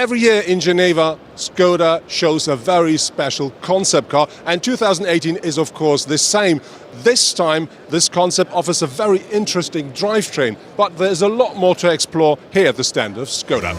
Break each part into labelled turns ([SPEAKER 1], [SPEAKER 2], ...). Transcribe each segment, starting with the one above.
[SPEAKER 1] Every year in Geneva, Skoda shows a very special concept car, and 2018 is of course the same. This time, this concept offers a very interesting drivetrain, but there's a lot more to explore here at the stand of Skoda.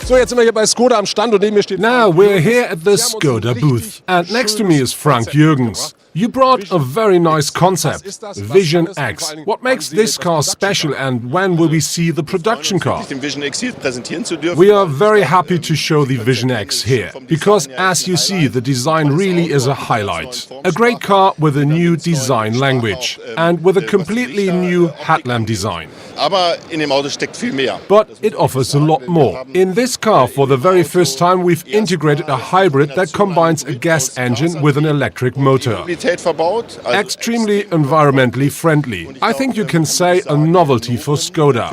[SPEAKER 1] So, jetzt sind wir hier bei Skoda am Stand und neben mir steht...
[SPEAKER 2] Now we're here at the Skoda booth, and next to me is Frank Jürgens. You brought a very nice concept, Vision X. What makes this car special, and when will we see the production car? We are very happy to show the Vision X here, because as you see, the design really is a highlight. A great car with a new design language, and with a completely new headlamp design. But it offers a lot more. In this car, for the very first time, we've integrated a hybrid that combines a gas engine with an electric motor. Extremely environmentally friendly. I think you can say a novelty for Skoda.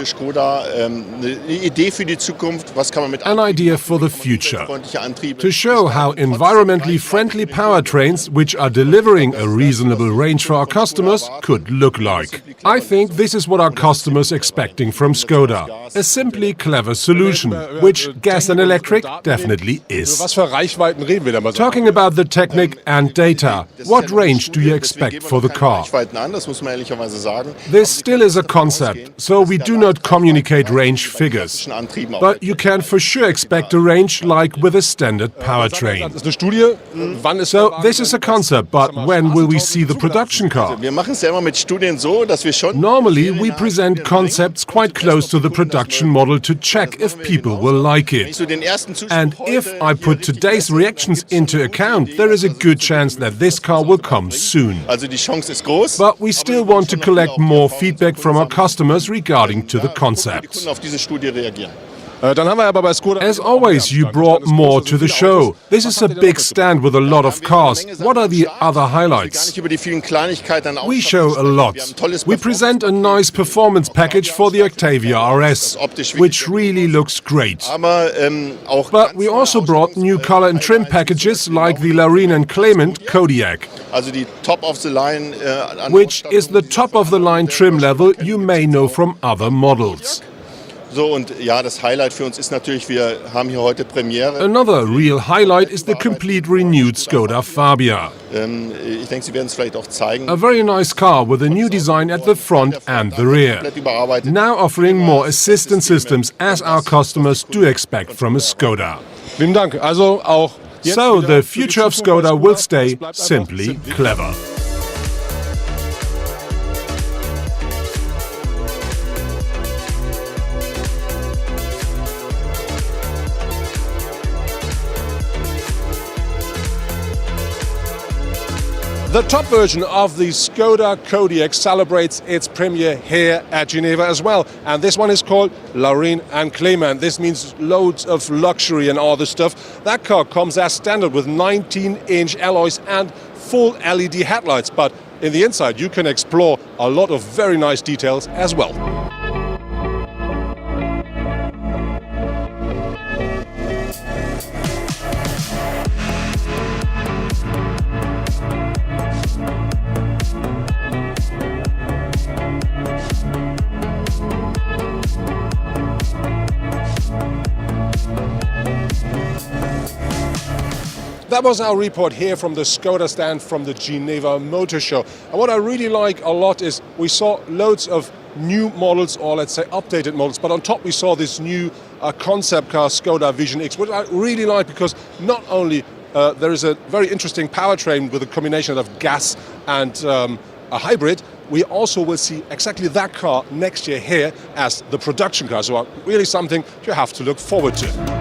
[SPEAKER 2] An idea for the future. To show how environmentally friendly powertrains, which are delivering a reasonable range for our customers, could look like. I think this is what our customers expecting from Skoda. A simply clever solution, which gas and electric definitely is. Talking about the technique and data, what range do you expect for the car? This still is a concept, so we do not communicate range figures. But you can for sure expect a range like with a standard powertrain. So this is a concept, but when will we see the production car? Normally we present concepts quite close to the production model to check if people will like it. And if I put today's reactions into account, there is a good chance that this car will come soon. But we still want to collect more feedback from our customers regarding to the concept. As always, you brought more to the show. This is a big stand with a lot of cars. What are the other highlights? We show a lot. We present a nice performance package for the Octavia RS, which really looks great. But we also brought new color and trim packages like the Laurin Klement Kodiaq, which is the top-of-the-line trim level you may know from other models. Another real highlight is the complete renewed Skoda Fabia. A very nice car with a new design at the front and the rear. Now offering more assistance systems as our customers do expect from a Skoda. So the future of Skoda will stay simply clever.
[SPEAKER 1] The top version of the Skoda Kodiaq celebrates its premiere here at Geneva as well. And this one is called Laurin Klement. This means loads of luxury and all this stuff. That car comes as standard with 19-inch alloys and full LED headlights. But in the inside, you can explore a lot of very nice details as well. That was our report here from the Skoda stand from the Geneva Motor Show. And what I really like a lot is we saw loads of new models, or let's say updated models, but on top we saw this new concept car, Skoda Vision X, which I really like because not only there is a very interesting powertrain with a combination of gas and a hybrid, we also will see exactly that car next year here as the production car. So really something you have to look forward to.